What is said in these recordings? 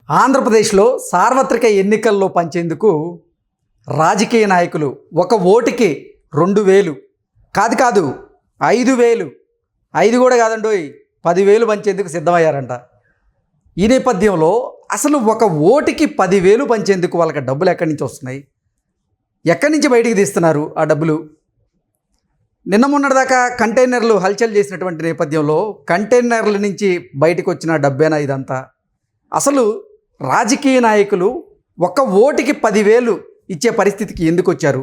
ఆంధ్రప్రదేశ్లో సార్వత్రిక ఎన్నికల్లో పంచేందుకు రాజకీయ నాయకులు ఒక ఓటుకి 2000 కాదు 5000, 5 కూడా కాదండోయ్ 10,000 పంచేందుకు సిద్ధమయ్యారంట. ఈ నేపథ్యంలో అసలు ఒక ఓటుకి 10,000 పంచేందుకు వాళ్ళకి డబ్బులు ఎక్కడి నుంచి వస్తున్నాయి, ఎక్కడి నుంచి బయటికి తీస్తున్నారు ఆ డబ్బులు? నిన్న మొన్నటిదాకా కంటైనర్లు హల్చల్ చేసినటువంటి నేపథ్యంలో కంటైనర్ల నుంచి బయటకు వచ్చిన డబ్బేనా ఇదంతా? అసలు రాజకీయ నాయకులు ఒక్క ఓటుకి 10,000 ఇచ్చే పరిస్థితికి ఎందుకు వచ్చారు?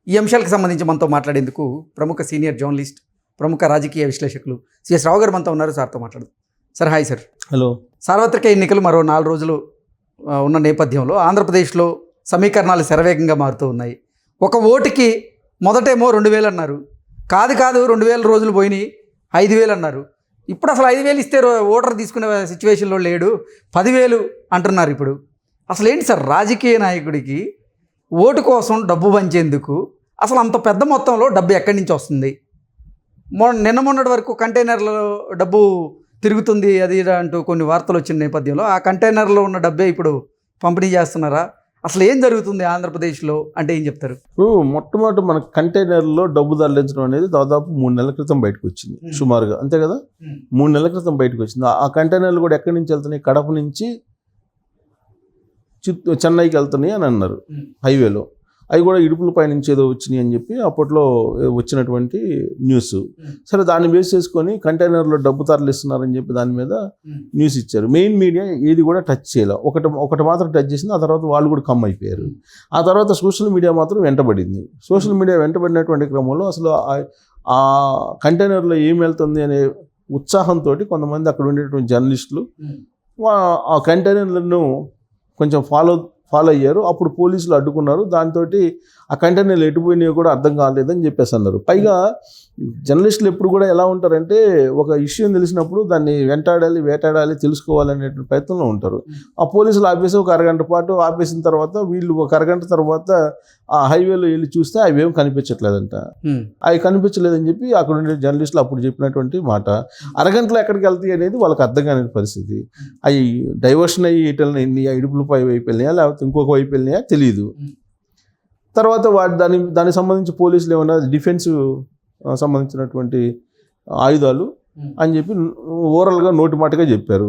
ఈ అంశాలకు సంబంధించి మనతో మాట్లాడేందుకు ప్రముఖ సీనియర్ జర్నలిస్ట్, ప్రముఖ రాజకీయ విశ్లేషకులు సిఎస్ రావు గారు మనతో ఉన్నారు. సార్తో మాట్లాడదు. Sir hi sir. హలో. సార్వత్రిక ఎన్నికలు మరో 4 రోజులు ఉన్న నేపథ్యంలో ఆంధ్రప్రదేశ్లో సమీకరణాలు శరవేగంగా మారుతూ ఉన్నాయి. ఒక ఓటుకి మొదటేమో 2,000 అన్నారు, కాదు 2,000 రోజులు పోయినాయి 5,000 అన్నారు. ఇప్పుడు అసలు 5,000 ఇస్తే ఓటర్ తీసుకునే సిచ్యువేషన్లో లేడు, 10,000 అంటున్నారు. ఇప్పుడు అసలు ఏంటి సార్, రాజకీయ నాయకుడికి ఓటు కోసం డబ్బు పంచేందుకు అసలు అంత పెద్ద మొత్తంలో డబ్బు ఎక్కడి నుంచి వస్తుంది? నిన్న మొన్నటి వరకు కంటైనర్లో డబ్బు తిరుగుతుంది అది అంటూ కొన్ని వార్తలు వచ్చిన నేపథ్యంలో ఆ కంటైనర్లో ఉన్న డబ్బే ఇప్పుడు పంపిణీ చేస్తున్నారా? అసలు ఏం జరుగుతుంది ఆంధ్రప్రదేశ్లో అంటే ఏం చెప్తారు? మొట్టమొదటి మన కంటైనర్లో డబ్బు తరలించడం అనేది దాదాపు 3 నెలల క్రితం బయటకు వచ్చింది, సుమారుగా అంతే కదా. 3 నెలల క్రితం బయటకు వచ్చింది. ఆ కంటైనర్లు కూడా ఎక్కడి నుంచి వెళ్తున్నాయి? కడప నుంచి చెన్నైకి వెళ్తున్నాయి అని అన్నారు హైవేలో. అవి కూడా ఇడుపులపై నుంచి ఏదో వచ్చినాయి అని చెప్పి అప్పట్లో వచ్చినటువంటి న్యూస్. సరే, దాన్ని బేస్ చేసుకొని కంటైనర్లో డబ్బు తరలిస్తున్నారని చెప్పి దాని మీద న్యూస్ ఇచ్చారు. మెయిన్ మీడియా ఏది కూడా టచ్ చేయలే. ఒకటి మాత్రం టచ్ చేసింది. ఆ తర్వాత వాళ్ళు కూడా కమ్ అయిపోయారు. ఆ తర్వాత సోషల్ మీడియా మాత్రం వెంటబడింది. సోషల్ మీడియా వెంటబడినటువంటి క్రమంలో అసలు ఆ కంటైనర్లో ఏం వెళ్తుంది అనే ఉత్సాహంతో కొంతమంది అక్కడ ఉండేటువంటి జర్నలిస్టులు ఆ కంటైనర్లను కొంచెం ఫాలో అయ్యారు. అప్పుడు పోలీసులు అడ్డుకున్నారు. దాంతో ఆ కంటైనర్లు ఎటుపోయినాయో కూడా అర్థం కాలేదని చెప్పేసి అన్నారు. పైగా జర్నలిస్టులు ఎప్పుడు కూడా ఎలా ఉంటారంటే, ఒక ఇష్యూ తెలిసినప్పుడు దాన్ని వేటాడాలి తెలుసుకోవాలనే ప్రయత్నంలో ఉంటారు. ఆ పోలీసులు ఆపేసి ఒక అరగంట పాటు ఆపేసిన తర్వాత వీళ్ళు ఒక అరగంట తర్వాత ఆ హైవేలో వెళ్ళి చూస్తే అవి ఏం కనిపించట్లేదంట. అవి కనిపించలేదని చెప్పి అక్కడ ఉండే జర్నలిస్టులు అప్పుడు చెప్పినటువంటి మాట. అరగంటలో ఎక్కడికి వెళ్తాయి అనేది వాళ్ళకి అర్థం కాని పరిస్థితి. అవి డైవర్షన్ అయ్యి ఇటల్ని ఇడుపులపై వైపు వెళ్ళినాయా లేకపోతే ఇంకొక వైపు వెళ్ళినాయా తెలియదు. తర్వాత దానికి సంబంధించి పోలీసులు ఏమన్నా డిఫెన్స్ సంబంధించినటువంటి ఆయుధాలు అని చెప్పి ఓవరాల్గా నోటి మాటగా చెప్పారు.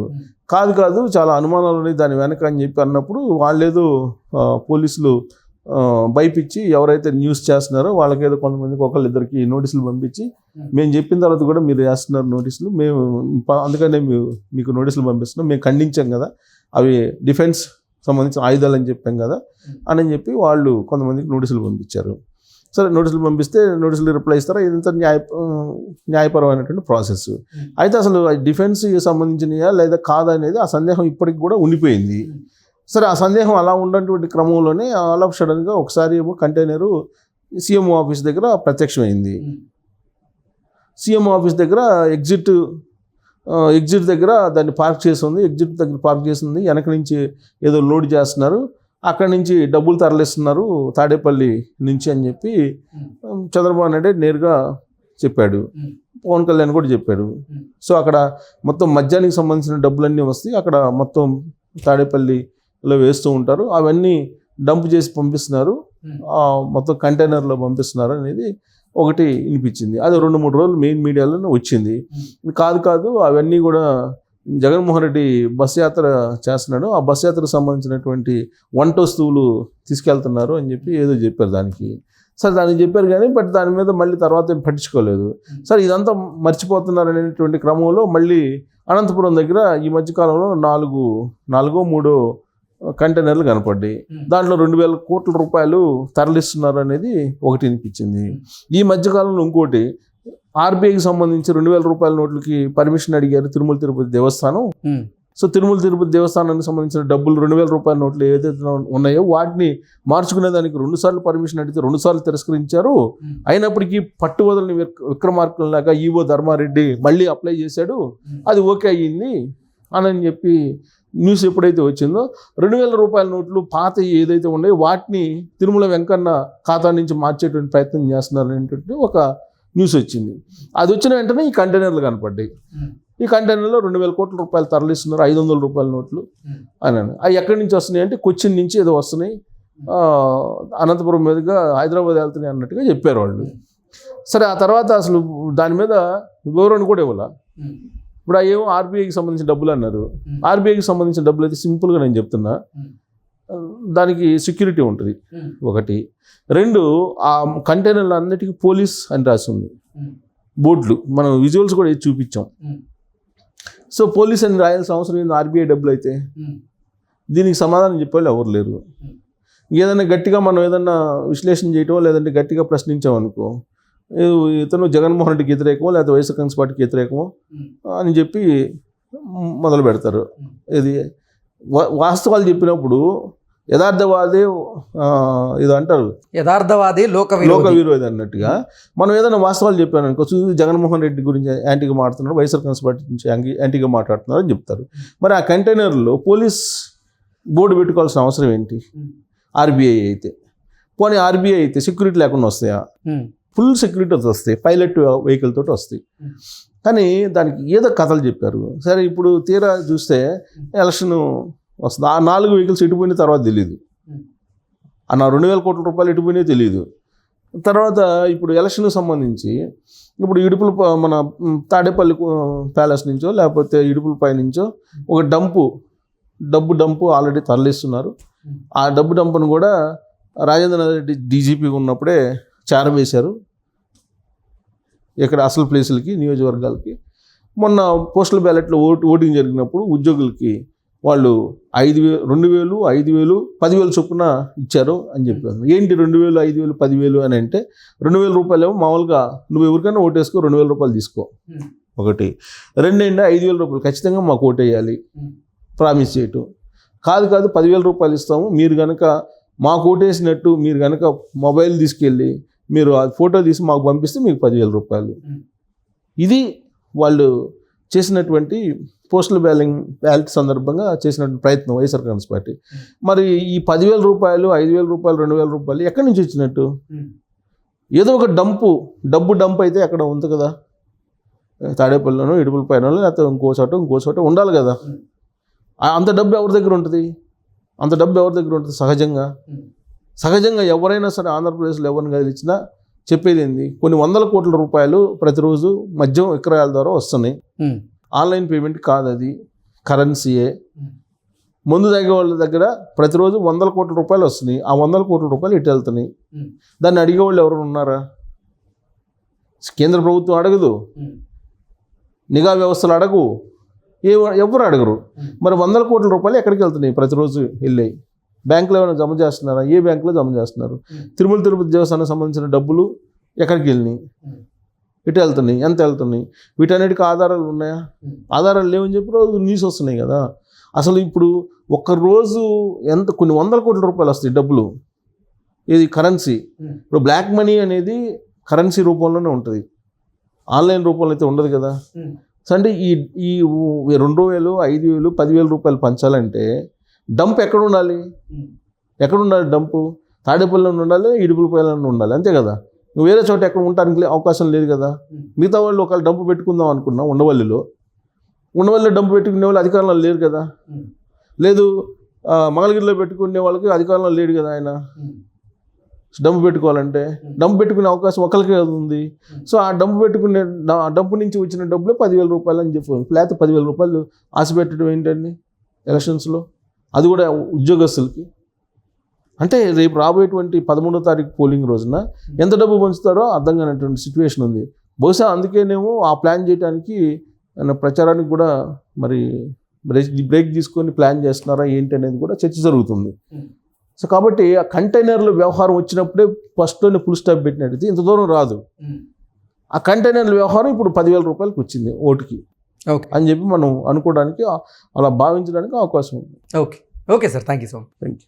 కాదు చాలా అనుమానాలు ఉన్నాయి దాని వెనక అని చెప్పి అన్నప్పుడు వాళ్ళేదో పోలీసులు భయపించి ఎవరైతే న్యూస్ చేస్తున్నారో వాళ్ళకేదో కొంతమందికి ఒకళ్ళిద్దరికి నోటీసులు పంపించి, మేము చెప్పిన తర్వాత కూడా మీరు వేస్తున్నారు నోటీసులు, మేము అందుకనే మీకు నోటీసులు పంపిస్తున్నాం, మేము ఖండించాం కదా, అవి డిఫెన్స్ సంబంధించిన ఆయుధాలు అని చెప్పాం కదా అని చెప్పి వాళ్ళు కొంతమందికి నోటీసులు పంపించారు. సరే, నోటీసులు పంపిస్తే నోటీసులు రిప్లై ఇస్తారా? ఇదంతా న్యాయపరమైనటువంటి ప్రాసెస్. అయితే అసలు డిఫెన్స్కి సంబంధించినయా లేదా కాదా అనేది ఆ సందేహం ఇప్పటికి కూడా ఉండిపోయింది. సరే, ఆ సందేహం అలా ఉన్నటువంటి క్రమంలోనే ఆల్ ఆఫ్ సడన్గా ఒకసారి ఏమో కంటైనరు సీఎం ఆఫీస్ దగ్గర ప్రత్యక్షమైంది. సీఎం ఆఫీస్ దగ్గర ఎగ్జిట్ దగ్గర దాన్ని పార్క్ చేస్తుంది. ఎగ్జిట్ దగ్గర పార్క్ చేస్తుంది. వెనక నుంచి ఏదో లోడ్ చేస్తున్నారు. అక్కడి నుంచి డబ్బులు తరలిస్తున్నారు తాడేపల్లి నుంచి అని చెప్పి చంద్రబాబు నాయుడు నేరుగా చెప్పాడు. పవన్ కళ్యాణ్ కూడా చెప్పాడు. సో అక్కడ మొత్తం మద్యానికి సంబంధించిన డబ్బులన్నీ వస్తాయి, అక్కడ మొత్తం తాడేపల్లిలో వేస్తూ ఉంటారు, అవన్నీ డంప్ చేసి పంపిస్తున్నారు, మొత్తం కంటైనర్లో పంపిస్తున్నారు అనేది ఒకటి వినిపించింది. అది 2-3 రోజులు మెయిన్ మీడియాలో వచ్చింది. కాదు అవన్నీ కూడా జగన్మోహన్ రెడ్డి బస్ యాత్ర చేస్తున్నాడు, ఆ బస్ యాత్రకు సంబంధించినటువంటి వంట వస్తువులు తీసుకెళ్తున్నారు అని చెప్పి ఏదో చెప్పారు దానికి. సరే, దానికి చెప్పారు కానీ బట్ దాని మీద మళ్ళీ తర్వాత ఏం పట్టించుకోలేదు. సరే, ఇదంతా మర్చిపోతున్నారు అనేటువంటి క్రమంలో మళ్ళీ అనంతపురం దగ్గర ఈ మధ్యకాలంలో 3 కంటైనర్లు కనపడ్డాయి. దాంట్లో 2,000 కోట్ల రూపాయలు తరలిస్తున్నారు అనేది ఒకటి వినిపించింది. ఈ మధ్యకాలంలో ఇంకోటి, ఆర్బీఐకి సంబంధించి 2,000 రూపాయల నోట్లకి పర్మిషన్ అడిగారు తిరుమల తిరుపతి దేవస్థానం. సో తిరుమల తిరుపతి దేవస్థానానికి సంబంధించిన డబ్బులు 2,000 రూపాయల నోట్లు ఏదైతే ఉన్నాయో వాటిని మార్చుకునే దానికి 2 సార్లు పర్మిషన్ అడిగితే 2 సార్లు తిరస్కరించారు. అయినప్పటికీ పట్టువదలని విక్రమార్కుల్లాగా ఈవో ధర్మారెడ్డి మళ్ళీ అప్లై చేశాడు, అది ఓకే అయ్యింది అని చెప్పి న్యూస్ ఎప్పుడైతే వచ్చిందో 2,000 రూపాయల నోట్లు పాత ఏదైతే ఉన్నాయో వాటిని తిరుమల వెంకన్న ఖాతా నుంచి మార్చేటువంటి ప్రయత్నం చేస్తున్నారు అనేటువంటి ఒక న్యూస్ వచ్చింది. అది వచ్చిన వెంటనే ఈ కంటైనర్లు కనపడ్డాయి. ఈ కంటైనర్లో 2,000 కోట్ల రూపాయలు తరలిస్తున్నారు, 500 రూపాయల నోట్లు అని. అవి ఎక్కడి నుంచి వస్తున్నాయి అంటే కొచ్చిన్ నుంచి ఏదో వస్తున్నాయి, అనంతపురం మీదుగా హైదరాబాద్ వెళ్తున్నాయి అన్నట్టుగా చెప్పారు వాళ్ళు. సరే, ఆ తర్వాత అసలు దాని మీద వివరణ కూడా ఇవ్వాల. ఇప్పుడు ఏమో ఆర్బీఐకి సంబంధించిన డబ్బులు అన్నారు. ఆర్బీఐకి సంబంధించిన డబ్బులు అయితే సింపుల్గా నేను చెప్తున్నా, దానికి సెక్యూరిటీ ఉంటుంది ఒకటి. 2, ఆ కంటైనర్లు అన్నిటికీ పోలీస్ అని రాసి ఉంది, బోర్డులు, మనం విజువల్స్ కూడా చూపించాం. సో పోలీస్ అని రాయాల్సిన అవసరం ఏంది ఆర్బీఐ డబ్బులు అయితే? దీనికి సమాధానం చెప్పేవాళ్ళు ఎవరు లేరు. ఏదైనా గట్టిగా మనం ఏదన్నా విశ్లేషణ చేయటం లేదంటే గట్టిగా ప్రశ్నించామనుకో, ఇతను జగన్మోహన్ రెడ్డికి వ్యతిరేకమో లేకపోతే వైఎస్ఆర్ కాంగ్రెస్ పార్టీకి వ్యతిరేకమో అని చెప్పి మొదలు పెడతారు. ఇది వాస్తవాలు చెప్పినప్పుడు యథార్థవాది ఇది అంటారు, యథార్థవాది లోక విరోధి అన్నట్టుగా. మనం ఏదైనా వాస్తవాలు చెప్పాను అనుకో, జగన్మోహన్ రెడ్డి గురించి యాంటీగా మాట్లాడుతున్నారు, వైఎస్ఆర్ కాంగ్రెస్ పార్టీ నుంచి యాంటీగా మాట్లాడుతున్నారు అని చెప్తారు. మరి ఆ కంటైనర్లో పోలీస్ బోర్డు పెట్టుకోవాల్సిన అవసరం ఏంటి? ఆర్బీఐ అయితే పోనీ, ఆర్బీఐ అయితే సెక్యూరిటీ లేకుండా వస్తాయా? ఫుల్ సెక్యూరిటీ వస్తాయి, పైలట్ వెహికల్ తోటి వస్తాయి. కానీ దానికి ఏదో కథలు చెప్పారు. సరే, ఇప్పుడు తీరా చూస్తే ఎలక్షన్ వస్తుంది, ఆ 4 వెహికల్స్ ఎటుపోయిన తర్వాత తెలియదు, ఆ 2,000 కోట్ల రూపాయలు ఎటుపోయినాయో తెలియదు. తర్వాత ఇప్పుడు ఎలక్షన్కి సంబంధించి ఇప్పుడు ఇడుపుల మన తాడేపల్లి ప్యాలెస్ నుంచో లేకపోతే ఇడుపులపై నుంచో ఒక డబ్బు ఆల్రెడీ తరలిస్తున్నారు. ఆ డంపును కూడా రాజేంద్ర రెడ్డి డీజీపీగా ఉన్నప్పుడే చేరవేశారు ఇక్కడ అసలు ప్లేసులకి, నియోజకవర్గాలకి. మొన్న పోస్టల్ బ్యాలెట్లో ఓటింగ్ జరిగినప్పుడు ఉద్యోగులకి వాళ్ళు 5,000, 2,000, 5,000, 10,000 చొప్పున ఇచ్చారు అని చెప్పారు. ఏంటి 2,000, 5,000, 10,000 అని అంటే 2,000 రూపాయలు ఏమో మామూలుగా నువ్వు ఎవరికైనా ఓటేసుకో, 2,000 రూపాయలు తీసుకో ఒకటి. 2 ఏంటి 5,000 రూపాయలు ఖచ్చితంగా మాకు ఓటేయాలి ప్రామిస్ చేయటం. కాదు 10,000 రూపాయలు ఇస్తాము, మీరు కనుక మాకు ఓటేసినట్టు మీరు కనుక మొబైల్ తీసుకెళ్ళి మీరు ఆ ఫోటో తీసి మాకు పంపిస్తే మీకు 10,000 రూపాయలు. ఇది వాళ్ళు చేసినటువంటి పోస్టల్ బ్యాలెట్ సందర్భంగా చేసినటువంటి ప్రయత్నం వైఎస్ఆర్ కాంగ్రెస్ పార్టీ. మరి ఈ 10,000 రూపాయలు, 5,000 రూపాయలు, 2,000 రూపాయలు ఎక్కడి నుంచి వచ్చినట్టు? ఏదో ఒక డబ్బు అయితే అక్కడ ఉంది కదా, తాడేపల్లిలోనో ఇడుపులపైన లేకపోతే ఇంకో చోట ఉండాలి కదా. అంత డబ్బు ఎవరి దగ్గర ఉంటుంది? సహజంగా ఎవరైనా సరే ఆంధ్రప్రదేశ్లో ఎవరిని కదిలిచ్చినా చెప్పేది ఏంది, కొన్ని 100 కోట్ల రూపాయలు ప్రతిరోజు మద్యం విక్రయాల ద్వారా వస్తున్నాయి. ఆన్లైన్ పేమెంట్ కాదు, అది కరెన్సీయే. ముందు తాగే వాళ్ళ దగ్గర ప్రతిరోజు 100 కోట్ల రూపాయలు వస్తున్నాయి. ఆ 100 కోట్ల రూపాయలు ఇటు వెళ్తున్నాయి. దాన్ని అడిగేవాళ్ళు ఎవరు ఉన్నారా? కేంద్ర ప్రభుత్వం అడగదు, నిఘా వ్యవస్థలు అడగవు, ఎవరు అడగరు. మరి 100 కోట్ల రూపాయలు ఎక్కడికి వెళ్తున్నాయి? ప్రతిరోజు వెళ్ళాయి. బ్యాంకులో ఏమైనా జమ చేస్తున్నారా? ఏ బ్యాంకులో జమ చేస్తున్నారు? తిరుపతి దేవస్థానానికి సంబంధించిన డబ్బులు ఎక్కడికి వెళ్ళినాయి? ఇటు వెళ్తున్నాయి, ఎంత వెళ్తున్నాయి? వీటన్నిటికీ ఆధారాలు ఉన్నాయా? ఆధారాలు లేవని చెప్పి రోజు న్యూస్ వస్తున్నాయి కదా. అసలు ఇప్పుడు ఒక్కరోజు కొన్ని 100 కోట్ల రూపాయలు వస్తాయి డబ్బులు. ఇది కరెన్సీ. ఇప్పుడు బ్లాక్ మనీ అనేది కరెన్సీ రూపంలోనే ఉంటుంది, ఆన్లైన్ రూపంలో అయితే ఉండదు కదా. అంటే ఈ 2,000, 5,000, 10,000 రూపాయలు పంచాలంటే డంప్ ఎక్కడ ఉండాలి? డంపు తాడేపల్లిలో ఉండాలి, ఇడుపులపైన ఉండాలి, అంతే కదా. నువ్వు వేరే చోట ఎక్కడ ఉండడానికి అవకాశం లేదు కదా. మిగతా వాళ్ళు ఒకవేళ డంపు పెట్టుకుందాం అనుకున్నా ఉండవల్లిలో డంపు పెట్టుకునే వాళ్ళు అధికారంలో లేరు కదా. లేదు, మంగళగిరిలో పెట్టుకునే వాళ్ళకి అధికారంలో లేడు కదా ఆయన. డంపు పెట్టుకోవాలంటే డంపు పెట్టుకునే అవకాశం ఒకరికే ఉంది. సో ఆ డంపు నుంచి వచ్చిన డబ్బులు 10,000 రూపాయలు అని చెప్పి, లేకపోతే 10,000 రూపాయలు ఆశ పెట్టడం ఏంటండి ఎలక్షన్స్లో, అది కూడా ఉద్యోగస్తులకి. అంటే రేపు రాబోయేటువంటి 13వ తారీఖు పోలింగ్ రోజున ఎంత డబ్బు పంచుతారో అర్థం కానటువంటి సిచ్యువేషన్ ఉంది. బహుశా అందుకేనేమో ఆ ప్లాన్ చేయడానికి ప్రచారానికి కూడా మరి బ్రేక్ తీసుకొని ప్లాన్ చేస్తున్నారా ఏంటి అనేది కూడా చర్చ జరుగుతుంది. సో కాబట్టి ఆ కంటైనర్ల వ్యవహారం వచ్చినప్పుడే ఫస్ట్లోనే ఫుల్ స్టాప్ పెట్టినట్టు ఇంత దూరం రాదు. ఆ కంటైనర్ల వ్యవహారం ఇప్పుడు 10,000 రూపాయలకి వచ్చింది ఓటుకి అని చెప్పి మనం అనుకోవడానికి, అలా భావించడానికి అవకాశం ఉంది. Okay sir, thank you so much. Thank you.